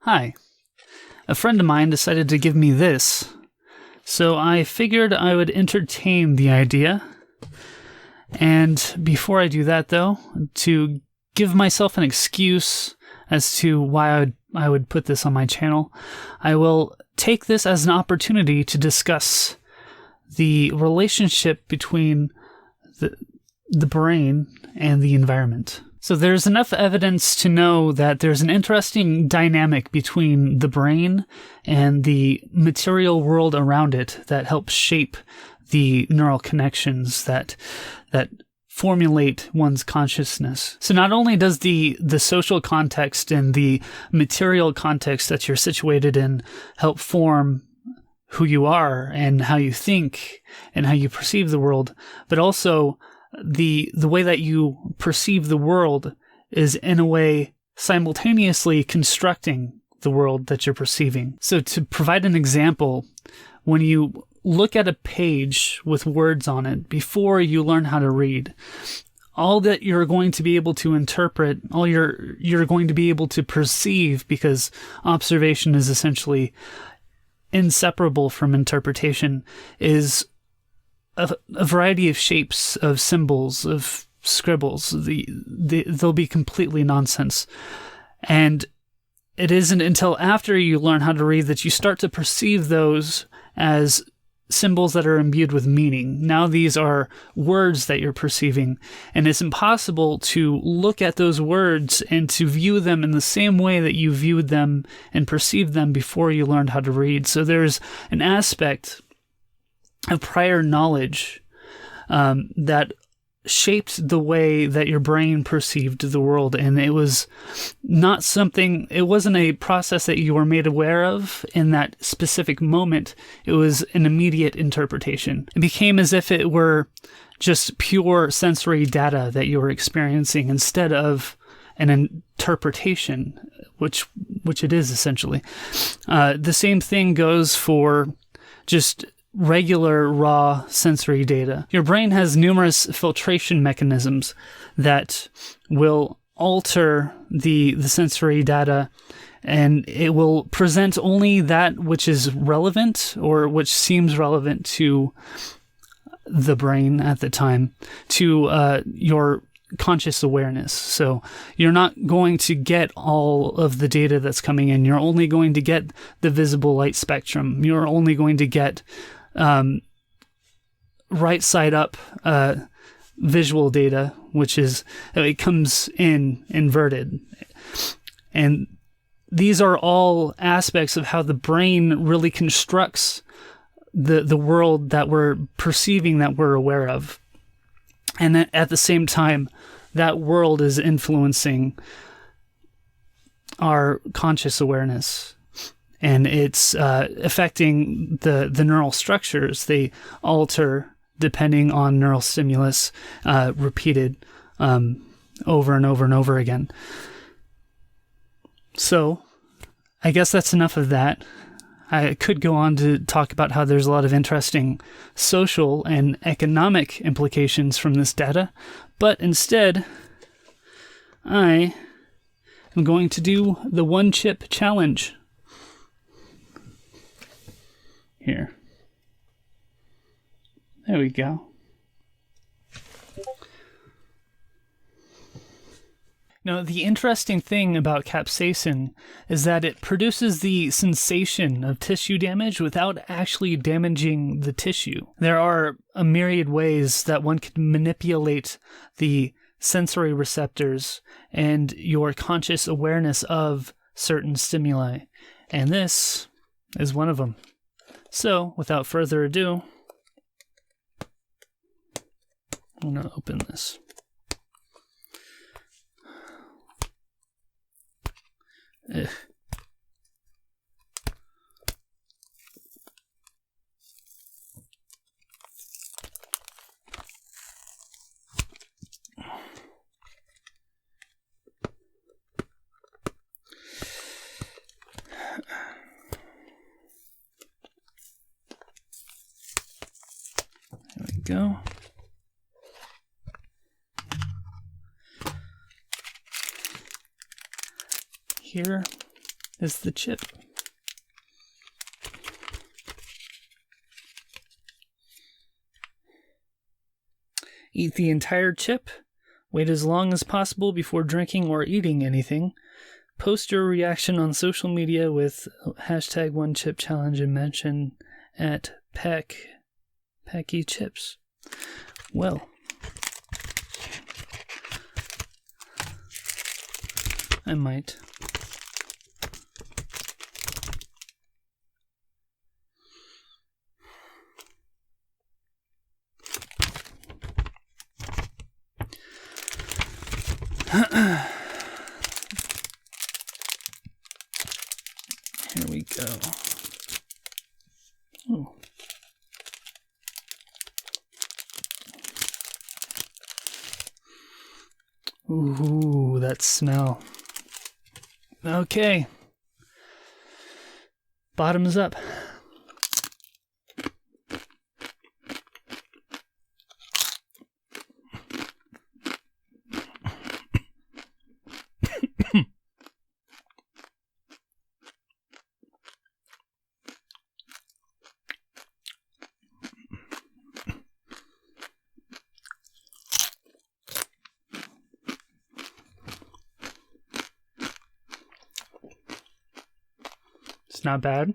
Hi. A friend of mine decided to give me this, so I figured I would entertain the idea. And before I do that, though, to give myself an excuse as to why I would put this on my channel, I will take this as an opportunity to discuss the relationship between the brain and the environment. So there's enough evidence to know that there's an interesting dynamic between the brain and the material world around it that helps shape the neural connections that formulate one's consciousness. So not only does the social context and the material context that you're situated in help form who you are and how you think and how you perceive the world, but also the way that you perceive the world is in a way simultaneously constructing the world that you're perceiving. So to provide an example, when you look at a page with words on it before you learn how to read, all that you're going to be able to interpret, all you're going to be able to perceive, because observation is essentially inseparable from interpretation, is a variety of shapes, of symbols, of scribbles. They'll be completely nonsense. And it isn't until after you learn how to read that you start to perceive those as symbols that are imbued with meaning. Now these are words that you're perceiving, and it's impossible to look at those words and to view them in the same way that you viewed them and perceived them before you learned how to read. So there's an aspect of prior knowledge that shaped the way that your brain perceived the world, and it was not something, it wasn't a process that you were made aware of in that specific moment. It was an immediate interpretation. It became as if it were just pure sensory data that you were experiencing instead of an interpretation, which it is essentially. The same thing goes for just regular raw sensory data. Your brain has numerous filtration mechanisms that will alter the sensory data, and it will present only that which is relevant or which seems relevant to the brain at the time, to your conscious awareness. So you're not going to get all of the data that's coming in. You're only going to get the visible light spectrum. You're only going to get right side up visual data, which is, it comes in inverted. And these are all aspects of how the brain really constructs the world that we're perceiving, that we're aware of. And at the same time, that world is influencing our conscious awareness. And it's affecting the neural structures. They alter depending on neural stimulus, repeated over and over and over again. So I guess that's enough of that. I could go on to talk about how there's a lot of interesting social and economic implications from this data, but instead, I am going to do the one chip challenge. Here. There we go. Now, the interesting thing about capsaicin is that it produces the sensation of tissue damage without actually damaging the tissue. There are a myriad ways that one can manipulate the sensory receptors and your conscious awareness of certain stimuli, and this is one of them. So, without further ado, I'm going to open this. Ugh. There we go. Here is the chip. Eat the entire chip. Wait as long as possible before drinking or eating anything. Post your reaction on social media with hashtag One Chip Challenge and mention at Paqui Chips. Well, I might. Here we go. Oh. Ooh, that smell. Okay. Bottoms up. It's not bad.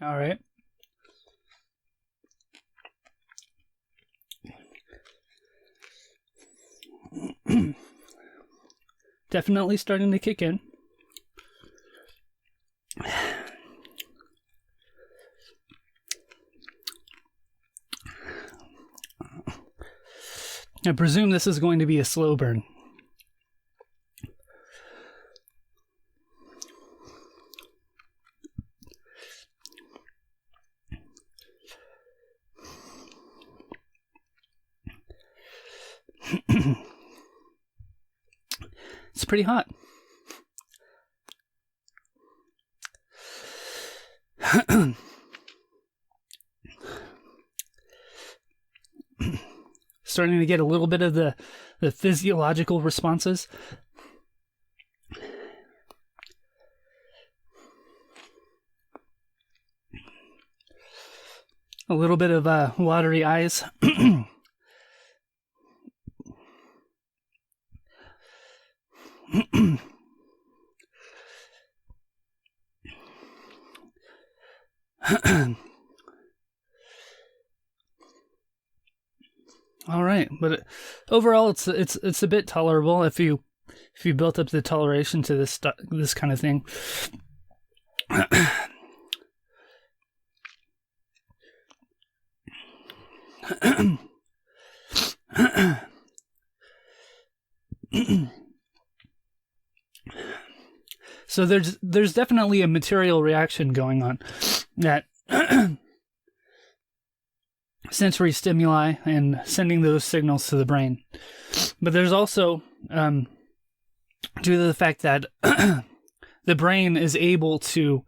All right. Definitely starting to kick in. I presume this is going to be a slow burn. It's pretty hot. Starting to get a little bit of the physiological responses. A little bit of watery eyes. All right, but overall, it's a bit tolerable if you built up the toleration to this kind of thing. So there's definitely a material reaction going on that sensory stimuli and sending those signals to the brain. But there's also, due to the fact that the brain is able to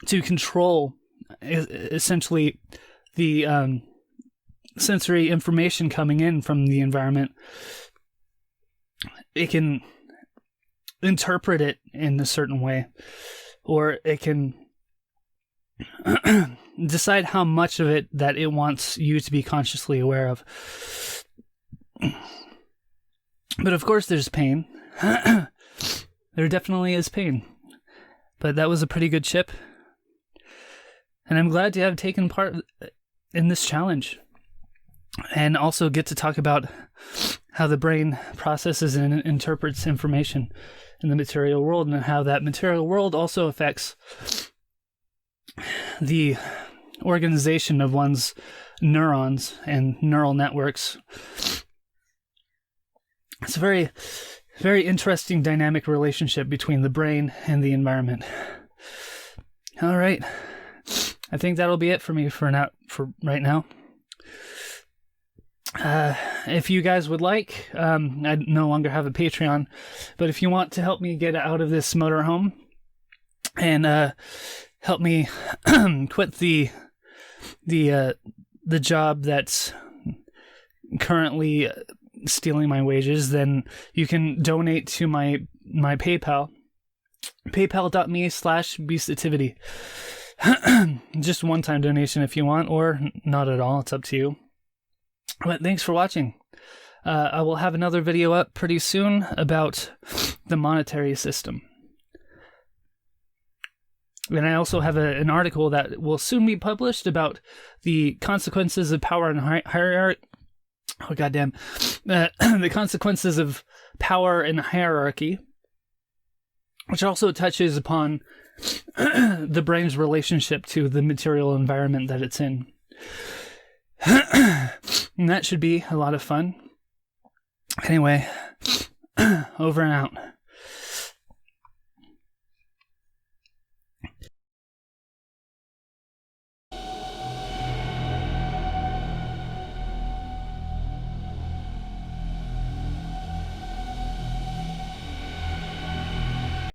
control essentially the sensory information coming in from the environment, it can interpret it in a certain way, or it can decide how much of it that it wants you to be consciously aware of. But of course there's pain. There definitely is pain. But that was a pretty good chip. And I'm glad to have taken part in this challenge. And also get to talk about how the brain processes and interprets information in the material world, and how that material world also affects the organization of one's neurons and neural networks. It's a very, very interesting dynamic relationship between the brain and the environment. All right. I think that'll be it for me for right now. If you guys would like, I no longer have a Patreon, but if you want to help me get out of this motorhome and help me quit the job that's currently stealing my wages, then you can donate to my PayPal, paypal.me/beastativity. Just one-time donation if you want, or not at all. It's up to you. But thanks for watching. I will have another video up pretty soon about the monetary system. And I also have an article that will soon be published about the consequences of power and hierarchy. Oh, goddamn. The consequences of power and hierarchy, which also touches upon the brain's relationship to the material environment that it's in. And that should be a lot of fun. Anyway, over and out.